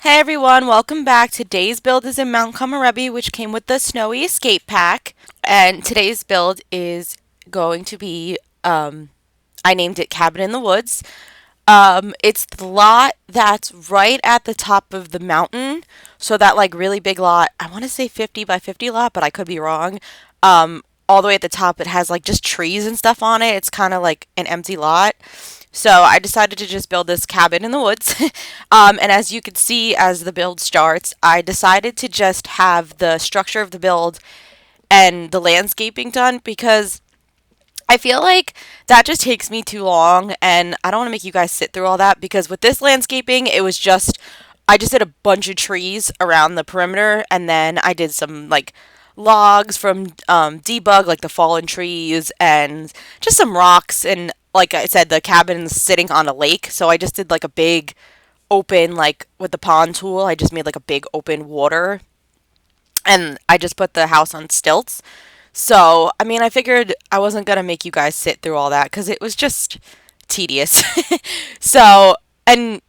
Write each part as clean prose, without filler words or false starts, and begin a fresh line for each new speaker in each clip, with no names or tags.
Hey everyone, welcome back. Today's build is in Mt. Komorebi, which came with the Snowy Escape Pack. And today's build is going to be, I named it Cabin in the Woods. It's the lot that's right at the top of the mountain. So that like really big lot, I want to say 50 by 50 lot, but I could be wrong. All the way at the top, it has like just trees and stuff on it. It's kind of like an empty lot. So I decided to just build this cabin in the woods. And as you can see, as the build starts, I decided to just have the structure of the build and the landscaping done because I feel like that just takes me too long, and I don't want to make you guys sit through all that because with this landscaping, it was just I just did a bunch of trees around the perimeter, and then I did some like logs from debug, like the fallen trees, and just some rocks. And like I said, the cabin's sitting on a lake, so I just did like a big open, like with the pond tool, I just made like a big open water, and I just put the house on stilts. So, I mean, I figured I wasn't going to make you guys sit through all that because it was just tedious. So, and,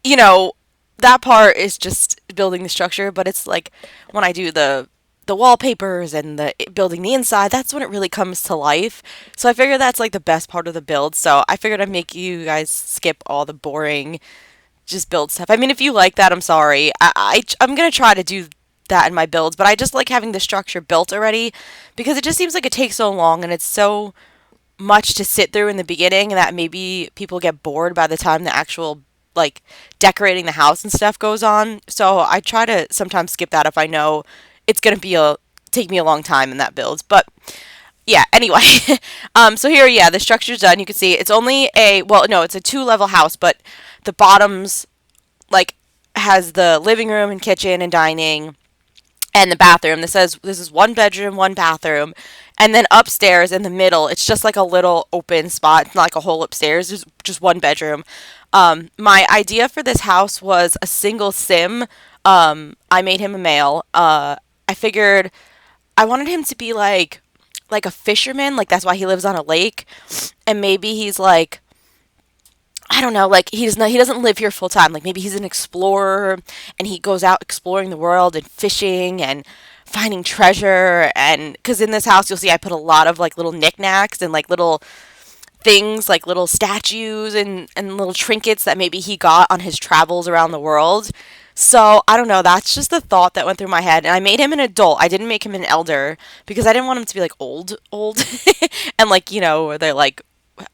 you know, that part is just building the structure, but it's like when I do the wallpapers and the building the inside, that's when it really comes to life. So I figured that's like the best part of the build. So I figured I'd make you guys skip all the boring just build stuff. I mean, if you like that, I'm sorry. I'm gonna try to do that in my builds, but I just like having the structure built already because it just seems like it takes so long and it's so much to sit through in the beginning that maybe people get bored by the time the actual like decorating the house and stuff goes on. So I try to sometimes skip that if I know it's gonna be a take me a long time in that build. But yeah, anyway. So here, yeah, the structure's done. You can see it's only well, no, it's a two-level house, but the bottoms like has the living room and kitchen and dining and the bathroom. This is one bedroom, one bathroom. And then upstairs in the middle, it's just like a little open spot. It's not like a whole upstairs. There's just one bedroom. My idea for this house was a single sim. I made him a male. I figured I wanted him to be like a fisherman, like that's why he lives on a lake, and maybe he's like I don't know, like he doesn't live here full time. Like maybe he's an explorer and he goes out exploring the world and fishing and finding treasure. And because in this house you'll see I put a lot of like little knickknacks and like little things like little statues and little trinkets that maybe he got on his travels around the world. So I don't know, that's just the thought that went through my head. And I made him an adult. I didn't make him an elder because I didn't want him to be like old and like, where they're like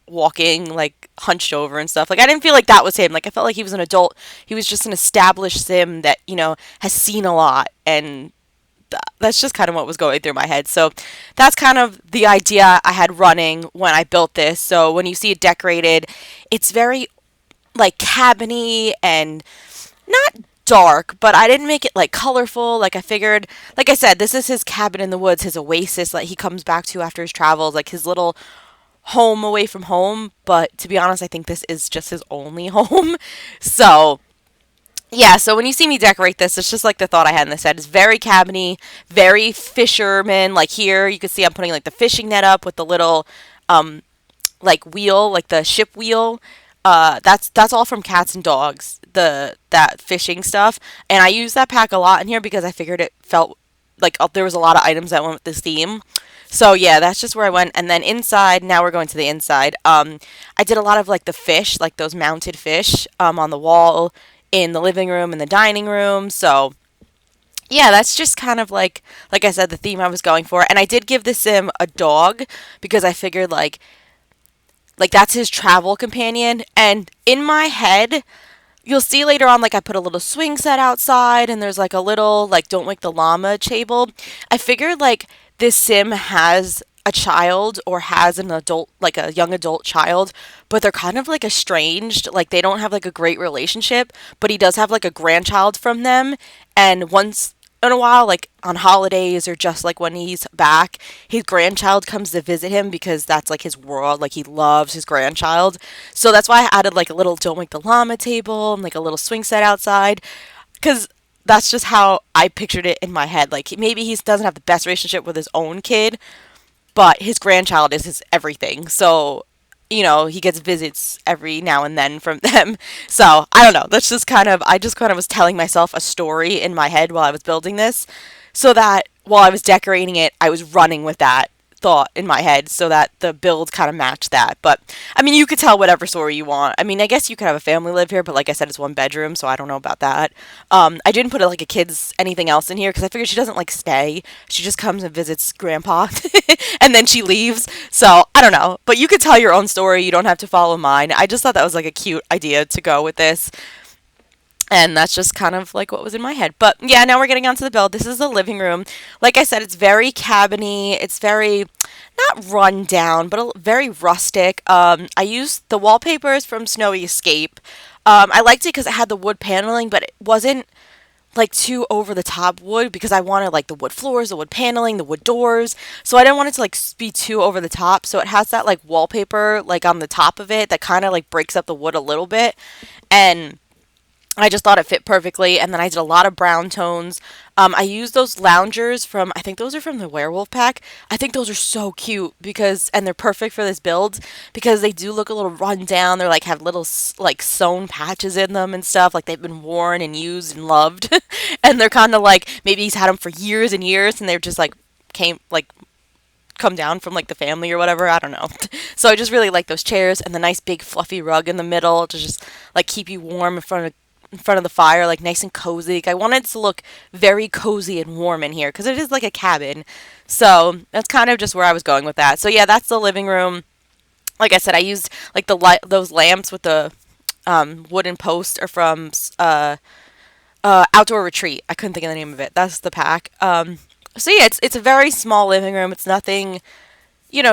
walking like hunched over and stuff. Like I didn't feel like that was him. Like I felt like he was an adult. He was just an established sim that, has seen a lot, and that's just kind of what was going through my head. So that's kind of the idea I had running when I built this. So when you see it decorated, it's very like cabiny and not dark, but I didn't make it like colorful. Like I figured, like I said, this is his cabin in the woods, his oasis that he comes back to after his travels, like his little home away from home. But to be honest, I think this is just his only home. So yeah, so when you see me decorate this, it's just like the thought I had in this head. It's very cabiny, very fisherman. Like here, you can see I'm putting like the fishing net up with the little like wheel, like the ship wheel. That's all from cats and dogs. That fishing stuff, and I use that pack a lot in here because I figured it felt like there was a lot of items that went with this theme. So yeah, that's just where I went. And then inside, now we're going to the inside. I did a lot of like the fish, like those mounted fish, on the wall in the living room and the dining room. So yeah, that's just kind of like I said, the theme I was going for. And I did give the sim a dog because I figured like that's his travel companion. And in my head, you'll see later on, like I put a little swing set outside, and there's like a little like don't wake the llama table. I figured like this sim has a child or has an adult, like a young adult child, but they're kind of like estranged. Like they don't have like a great relationship, but he does have like a grandchild from them. And once in a while, like on holidays or just like when he's back, his grandchild comes to visit him because that's like his world. Like he loves his grandchild. So that's why I added like a little don't wake the llama table and like a little swing set outside. Because that's just how I pictured it in my head. Like maybe he doesn't have the best relationship with his own kid, but his grandchild is his everything. So he gets visits every now and then from them. So I don't know. That's just kind of, I just kind of was telling myself a story in my head while I was building this, so that while I was decorating it, I was running with that thought in my head so that the build kind of matched that. But I mean, you could tell whatever story you want. I mean, I guess you could have a family live here, but like I said, it's one bedroom, so I don't know about that. I didn't put like a kid's anything else in here because I figured she doesn't like stay. She just comes and visits grandpa and then she leaves. So I don't know. But you could tell your own story. You don't have to follow mine. I just thought that was like a cute idea to go with this. And that's just kind of like what was in my head. But yeah, now we're getting onto the build. This is the living room. Like I said, it's very cabiny. It's very, not run down, but very rustic. I used the wallpapers from Snowy Escape. I liked it because it had the wood paneling, but it wasn't like too over the top wood because I wanted like the wood floors, the wood paneling, the wood doors. So I didn't want it to like be too over the top. So it has that like wallpaper like on the top of it that kind of like breaks up the wood a little bit. And I just thought it fit perfectly, and then I did a lot of brown tones. I used those loungers from, I think those are from the Werewolf pack. I think those are so cute because, and they're perfect for this build because they do look a little run down. They're like have little like sewn patches in them and stuff, like they've been worn and used and loved, and they're kind of like maybe he's had them for years and years, and they're just like came like come down from like the family or whatever. I don't know. So I just really like those chairs and the nice big fluffy rug in the middle to just like keep you warm in front of the fire, like nice and cozy. Like, I wanted it to look very cozy and warm in here because it is like a cabin. So that's kind of just where I was going with that. So yeah, that's the living room. Like I said, I used like the those lamps with the wooden post are from Outdoor Retreat. I couldn't think of the name of it. That's the pack. So yeah, it's a very small living room. It's nothing,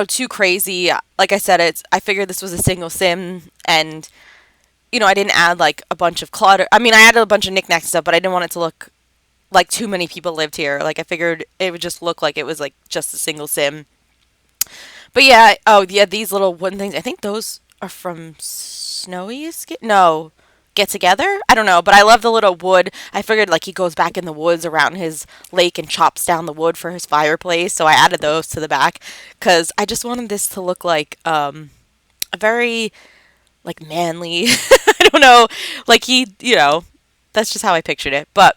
too crazy. Like I said, I figured this was a single sim, and I didn't add like a bunch of clutter. I mean, I added a bunch of knickknacks and stuff, but I didn't want it to look like too many people lived here. Like I figured it would just look like it was like just a single sim. But yeah, oh yeah, these little wooden things. I think those are from Snowy Escape. No, Get Together. I don't know, but I love the little wood. I figured like he goes back in the woods around his lake and chops down the wood for his fireplace. So I added those to the back because I just wanted this to look like a very like manly. I don't know, like that's just how I pictured it. But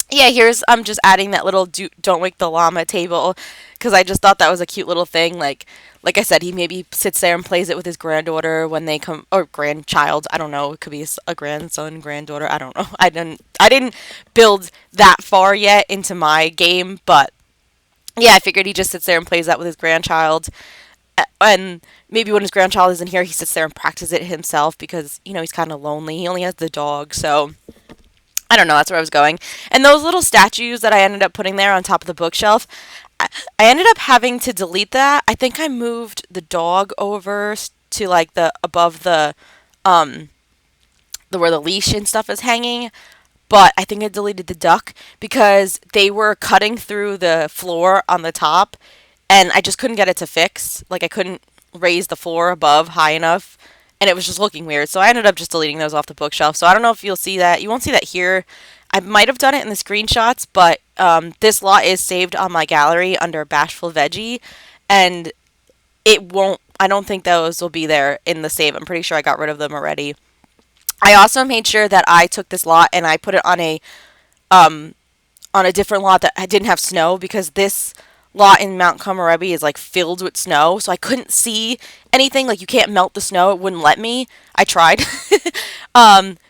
yeah, here's I'm just adding that little don't wake the llama table because I just thought that was a cute little thing. Like I said, he maybe sits there and plays it with his granddaughter when they come, or grandchild. I don't know. It could be a grandson, granddaughter. I don't know. I didn't build that far yet into my game, but yeah, I figured he just sits there and plays that with his grandchild. And maybe when his grandchild isn't here, he sits there and practices it himself because he's kind of lonely. He only has the dog, so I don't know. That's where I was going. And those little statues that I ended up putting there on top of the bookshelf, I ended up having to delete that. I think I moved the dog over to like the above the where the leash and stuff is hanging. But I think I deleted the duck because they were cutting through the floor on the top, and I just couldn't get it to fix. Like I couldn't raise the floor above high enough, and it was just looking weird. So I ended up just deleting those off the bookshelf. So I don't know if you'll see that. You won't see that here. I might have done it in the screenshots, but this lot is saved on my gallery under BashfulVeggie, and it won't. I don't think those will be there in the save. I'm pretty sure I got rid of them already. I also made sure that I took this lot and I put it um on a different lot that didn't have snow because this lot in Mt.Komorebi is like filled with snow, so I couldn't see anything. Like you can't melt the snow; it wouldn't let me. I tried,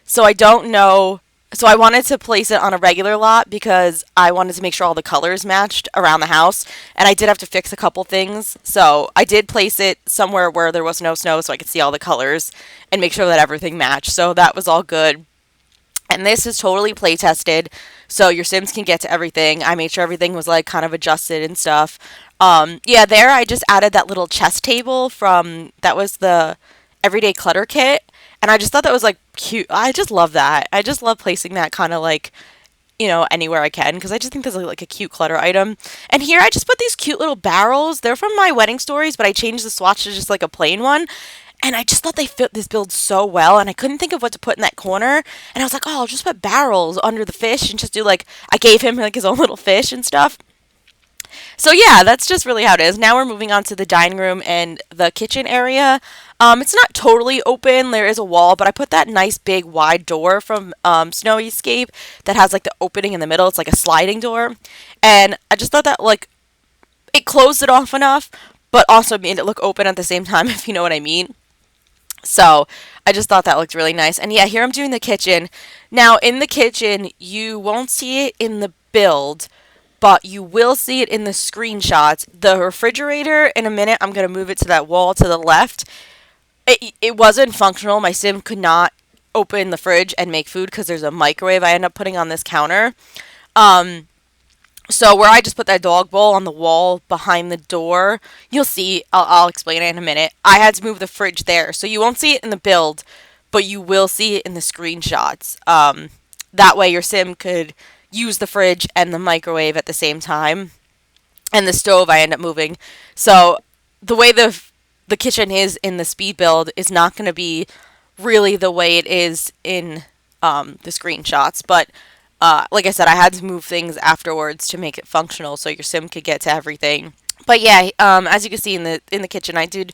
so I don't know. So I wanted to place it on a regular lot because I wanted to make sure all the colors matched around the house, and I did have to fix a couple things. So I did place it somewhere where there was no snow, so I could see all the colors and make sure that everything matched. So that was all good. And this is totally play tested, so your Sims can get to everything. I made sure everything was like kind of adjusted and stuff. Yeah, there I just added that little chess table from that was the Everyday Clutter Kit, and I just thought that was like cute. I just love that. I just love placing that kind of like anywhere I can because I just think that's like a cute clutter item. And here I just put these cute little barrels. They're from my wedding stories, but I changed the swatch to just like a plain one. And I just thought they fit this build so well, and I couldn't think of what to put in that corner. And I was like, oh, I'll just put barrels under the fish and just do like, I gave him like his own little fish and stuff. So yeah, that's just really how it is. Now we're moving on to the dining room and the kitchen area. It's not totally open. There is a wall, but I put that nice big wide door from Snowy Escape that has like the opening in the middle. It's like a sliding door, and I just thought that like it closed it off enough, but also made it look open at the same time, if you know what I mean. So I just thought that looked really nice. And yeah, here I'm doing the kitchen. Now in the kitchen, you won't see it in the build, but you will see it in the screenshots. The refrigerator, in a minute, I'm going to move it to that wall to the left. It wasn't functional. My sim could not open the fridge and make food because there's a microwave I end up putting on this counter. Um, so where I just put that dog bowl on the wall behind the door, you'll see, I'll explain it in a minute. I had to move the fridge there. So you won't see it in the build, but you will see it in the screenshots. That way your sim could use the fridge and the microwave at the same time. And the stove I end up moving. So the way the kitchen is in the speed build is not going to be really the way it is in the screenshots. But like I said, I had to move things afterwards to make it functional so your sim could get to everything. But yeah, as you can see in the kitchen, I did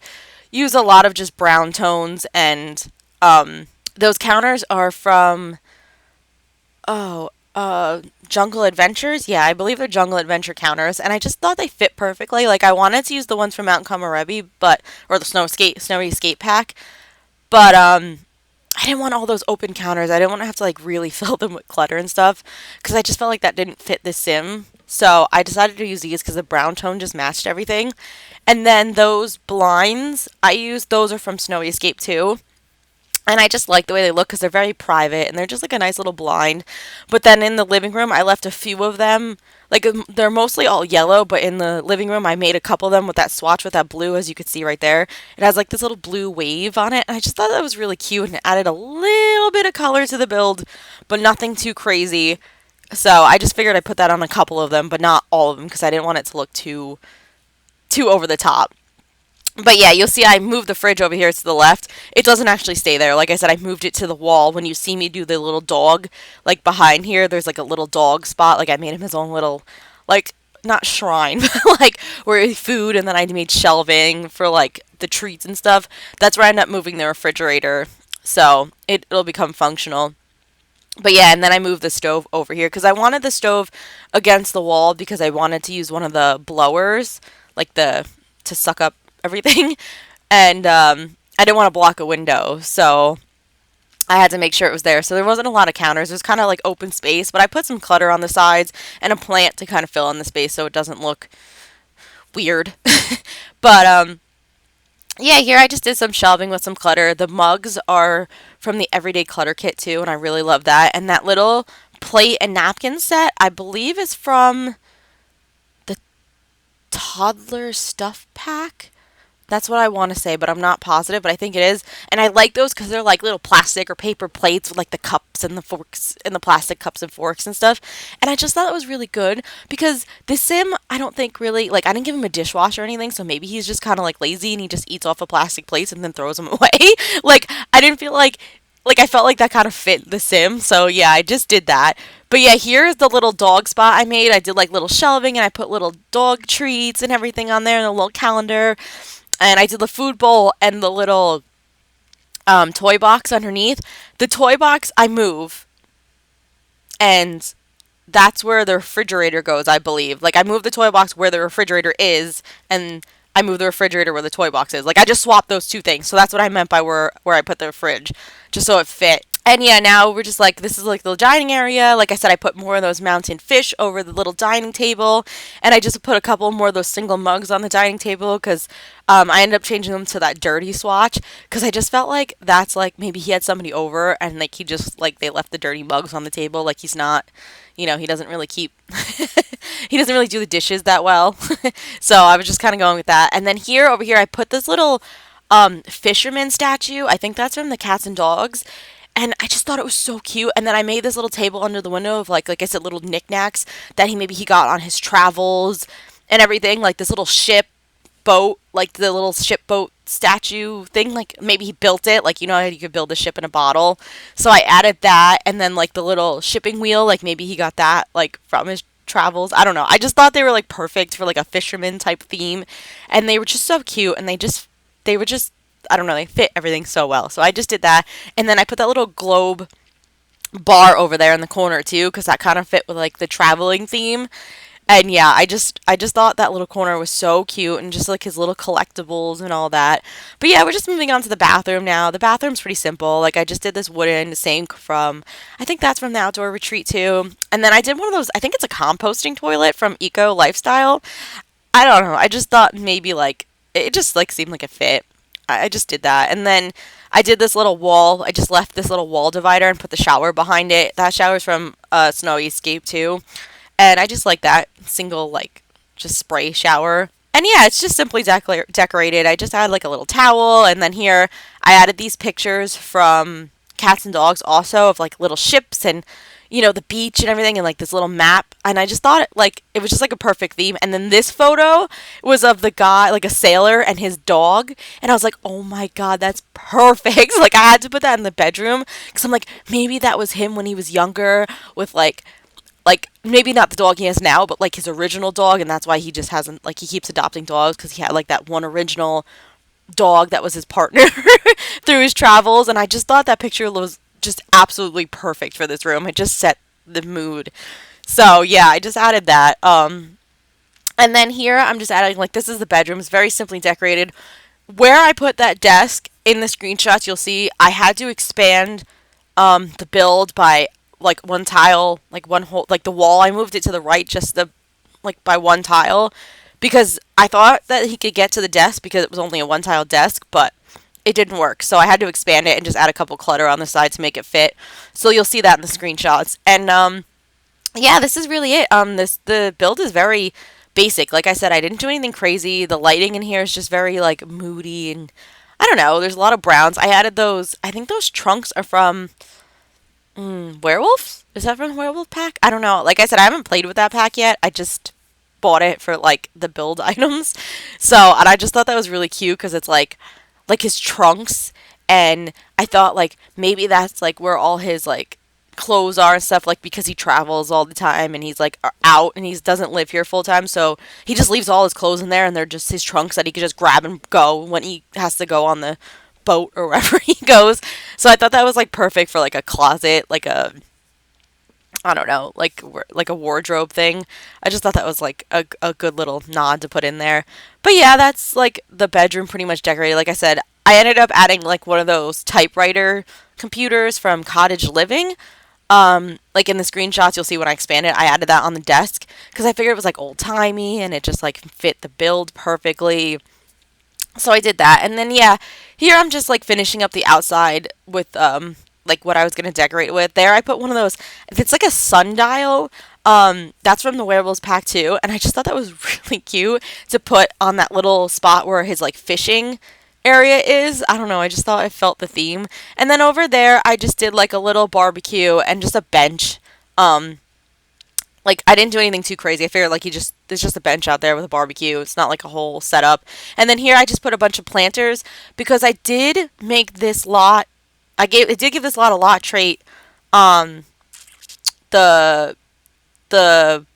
use a lot of just brown tones, and those counters are from Jungle Adventures. Yeah, I believe they're Jungle Adventure counters, and I just thought they fit perfectly. Like I wanted to use the ones from Mt.Komorebi, or the Snowy Escape Pack, but I didn't want all those open counters. I didn't want to have to like really fill them with clutter and stuff because I just felt like that didn't fit the sim. So I decided to use these because the brown tone just matched everything. And then those blinds I used, those are from Snowy Escape too. And I just like the way they look because they're very private and they're just like a nice little blind. But then in the living room, I left a few of them. Like they're mostly all yellow, but in the living room, I made a couple of them with that swatch with that blue, as you could see right there. It has like this little blue wave on it. And I just thought that was really cute and it added a little bit of color to the build, but nothing too crazy. So I just figured I'd put that on a couple of them, but not all of them because I didn't want it to look too over the top. But yeah, you'll see I moved the fridge over here to the left. It doesn't actually stay there. Like I said, I moved it to the wall. When you see me do the little dog, like behind here, there's like a little dog spot. Like I made him his own little, like, not shrine, but like where he food, and then I made shelving for like the treats and stuff. That's where I ended up moving the refrigerator. So it'll become functional. But yeah, and then I moved the stove over here because I wanted the stove against the wall because I wanted to use one of the blowers, like to suck up everything, and I didn't want to block a window, so I had to make sure it was there. So there wasn't a lot of counters. It was kind of like open space, but I put some clutter on the sides and a plant to kind of fill in the space so it doesn't look weird. But yeah, here I just did some shelving with some clutter. The mugs are from the Everyday Clutter Kit too, and I really love that. And that little plate and napkin set, I believe, is from the Toddler Stuff Pack. That's what I want to say, but I'm not positive, but I think it is. And I like those because they're like little plastic or paper plates with like the cups and the forks and the plastic cups and forks and stuff. And I just thought it was really good because the sim, I don't think really, like I didn't give him a dishwasher or anything, so maybe he's just kind of like lazy and he just eats off of plastic plates and then throws them away. Like I didn't feel like I felt like that kind of fit the sim. So yeah, I just did that. But yeah, here's the little dog spot I made. I did like little shelving and I put little dog treats and everything on there and a little calendar. And I did the food bowl and the little toy box underneath. The toy box I move, and that's where the refrigerator goes, I believe. Like I move the toy box where the refrigerator is, and I move the refrigerator where the toy box is. Like I just swapped those two things. So that's what I meant by where I put the fridge, just so it fit. And yeah, now we're just like, this is like the dining area. Like I said, I put more of those mountain fish over the little dining table. And I just put a couple more of those single mugs on the dining table because I ended up changing them to that dirty swatch. Because I just felt like that's like, maybe he had somebody over and like he just, like they left the dirty mugs on the table. Like he's not, he doesn't really keep, he doesn't really do the dishes that well. So I was just kind of going with that. And then over here, I put this little fisherman statue. I think that's from the Cats and Dogs. And I just thought it was so cute. And then I made this little table under the window of like I said, little knickknacks that he got on his travels and everything. Like this little ship boat, like the little ship boat statue thing. Like maybe he built it. Like how you could build a ship in a bottle. So I added that, and then like the little shipping wheel. Like maybe he got that like from his travels. I don't know. I just thought they were like perfect for like a fisherman type theme, and they were just so cute, and they were just I don't know, they fit everything so well. So I just did that, and then I put that little globe bar over there in the corner too, because that kind of fit with like the traveling theme. And yeah, I just thought that little corner was so cute, and just like his little collectibles and all that. But yeah, we're just moving on to the bathroom now. The bathroom's pretty simple. Like I just did this wooden sink from I think that's from the outdoor retreat too. And then I did one of those, I think it's a composting toilet from Eco Lifestyle. I don't know. I just thought maybe like it just like seemed like a fit. I just did that. And then I did this little wall. I just left this little wall divider and put the shower behind it. That shower's from Snowy Escape too. And I just like that single, like, just spray shower. And yeah, it's just simply decorated. I just added like a little towel. And then here, I added these pictures from cats and dogs also of like little ships and, the beach and everything and like this little map. And I just thought like it was just like a perfect theme. And then this photo was of the guy, like a sailor and his dog. And I was like, oh my God, that's perfect. Like I had to put that in the bedroom because I'm like, maybe that was him when he was younger with like maybe not the dog he has now, but like his original dog, and that's why he just hasn't like he keeps adopting dogs because he had like that one original dog that was his partner through his travels, and I just thought that picture was just absolutely perfect for this room. It just set the mood. So yeah, I just added that. And then here I'm just adding like this is the bedroom. It's very simply decorated. Where I put that desk in the screenshots, you'll see I had to expand the build by like one tile, like one whole, like the wall. I moved it to the right just like by one tile because I thought that he could get to the desk because it was only a one tile desk, but it didn't work. So I had to expand it and just add a couple clutter on the side to make it fit. So you'll see that in the screenshots. And yeah, this is really it. The build is very basic. Like I said, I didn't do anything crazy. The lighting in here is just very like moody and I don't know. There's a lot of browns. I added those. I think those trunks are from Werewolves? Is that from the Werewolf pack? I don't know. Like I said, I haven't played with that pack yet. I just bought it for like the build items. So, and I just thought that was really cute because it's like his trunks, and I thought like maybe that's like where all his like clothes are and stuff, like because he travels all the time and he's like out and he doesn't live here full time, so he just leaves all his clothes in there and they're just his trunks that he could just grab and go when he has to go on the boat or wherever he goes. So I thought that was like perfect for like a closet, like a I don't know, like a wardrobe thing. I just thought that was like a good little nod to put in there. But yeah, that's like the bedroom pretty much decorated. Like I said, I ended up adding like one of those typewriter computers from Cottage Living. Like in the screenshots, you'll see when I expand it, I added that on the desk because I figured it was like old timey and it just like fit the build perfectly. So I did that. And then yeah, here I'm just like finishing up the outside with like what I was gonna decorate with. There I put one of those, it's like a sundial. That's from the Werewolves pack too, and I just thought that was really cute to put on that little spot where his like fishing area is. I don't know, I just thought I felt the theme. And then over there I just did like a little barbecue and just a bench. Like I didn't do anything too crazy. I figured like there's just a bench out there with a barbecue. It's not like a whole setup. And then here I just put a bunch of planters because I did make this lot. It did give this lot a lot trait. The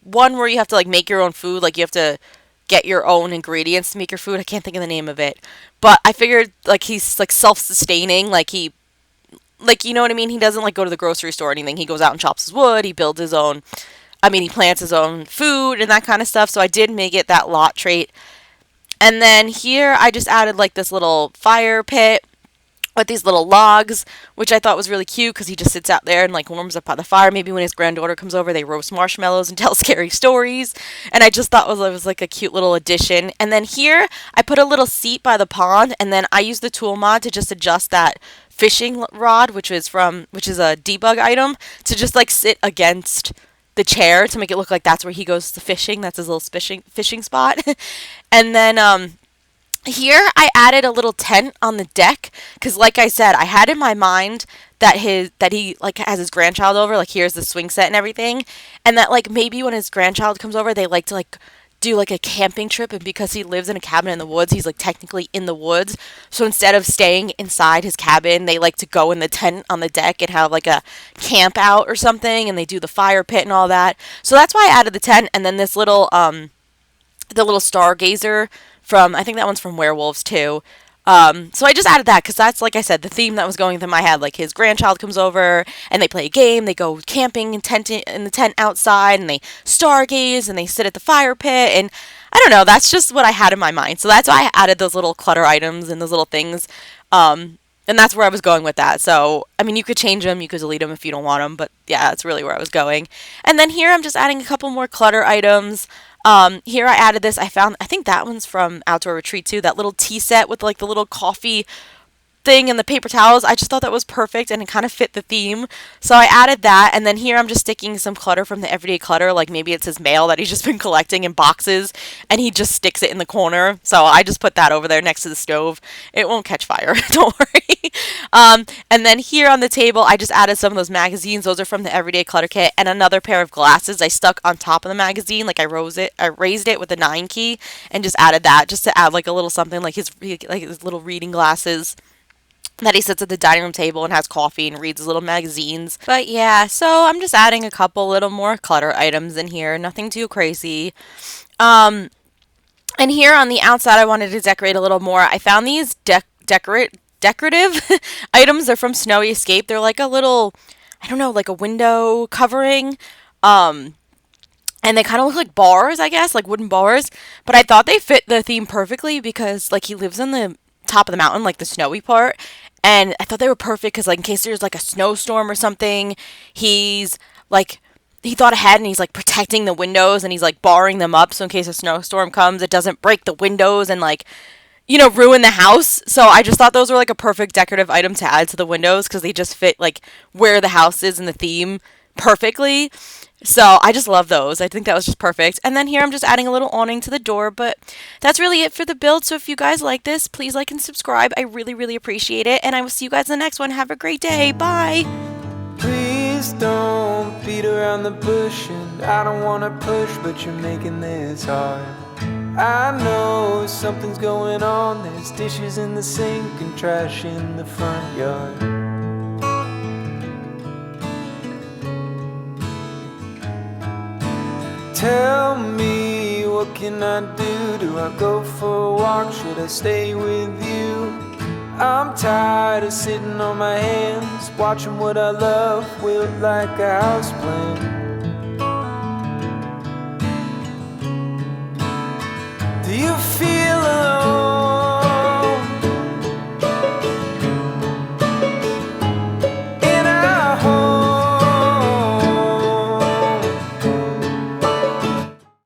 one where you have to like make your own food, like you have to get your own ingredients to make your food. I can't think of the name of it, but I figured like he's like self-sustaining, like you know what I mean. He doesn't like go to the grocery store or anything. He goes out and chops his wood. He builds his own. I mean, he plants his own food and that kind of stuff. So I did make it that lot trait. And then here I just added like this little fire pit with these little logs, which I thought was really cute because he just sits out there and like warms up by the fire. Maybe when his granddaughter comes over, they roast marshmallows and tell scary stories. And I just thought it was like a cute little addition. And then here I put a little seat by the pond, and then I used the tool mod to just adjust that fishing rod, which is a debug item, to just like sit against the chair to make it look like that's where he goes to fishing. That's his little fishing spot. And then here I added a little tent on the deck because, like I said, I had in my mind that he like has his grandchild over. Like here's the swing set and everything, and that like maybe when his grandchild comes over, they like to like do like a camping trip, and because he lives in a cabin in the woods, he's like technically in the woods. So instead of staying inside his cabin, they like to go in the tent on the deck and have like a camp out or something, and they do the fire pit and all that. So that's why I added the tent, and then this little the little stargazer from, I think that one's from Werewolves too. So I just added that because that's, like I said, the theme that was going through my head. Like his grandchild comes over and they play a game, they go camping in the tent outside, and they stargaze and they sit at the fire pit, and I don't know, that's just what I had in my mind. So that's why I added those little clutter items and those little things. And that's where I was going with that. So, I mean, you could change them, you could delete them if you don't want them, but yeah, that's really where I was going. And then here I'm just adding a couple more clutter items. Here I added this. I think that one's from Outdoor Retreat too. That little tea set with like the little coffee thing and the paper towels. I just thought that was perfect and it kind of fit the theme. So I added that, and then here I'm just sticking some clutter from the Everyday Clutter, like maybe it's his mail that he's just been collecting in boxes and he just sticks it in the corner. So I just put that over there next to the stove. It won't catch fire, don't worry. And then here on the table I just added some of those magazines. Those are from the Everyday Clutter kit, and another pair of glasses I stuck on top of the magazine, like I raised it with the 9 key and just added that just to add like a little something, like his little reading glasses that he sits at the dining room table and has coffee and reads his little magazines. But yeah, so I'm just adding a couple little more clutter items in here, nothing too crazy. And here on the outside, I wanted to decorate a little more. I found these decorative items. They're from Snowy Escape. They're like a little, I don't know, like a window covering. And they kind of look like bars, I guess, like wooden bars. But I thought they fit the theme perfectly because, like, he lives on the top of the mountain, like the snowy part. And I thought they were perfect because, like, in case there's like a snowstorm or something, he's like, he thought ahead and he's like protecting the windows and he's like barring them up. So in case a snowstorm comes, it doesn't break the windows and like, you know, ruin the house. So I just thought those were like a perfect decorative item to add to the windows because they just fit like where the house is in the theme perfectly. So I just love those. I think that was just perfect. And then here I'm just adding a little awning to the door, but that's really it for the build. So if you guys like this, please like and subscribe. I really, really appreciate it. And I will see you guys in the next one. Have a great day. Bye.
Please don't beat around the bush, and I don't want to push, but you're making this hard. I know something's going on. There's dishes in the sink and trash in the front yard. Tell me, what can I do? Do I go for a walk? Should I stay with you? I'm tired of sitting on my hands, watching what I love wilt like a houseplant.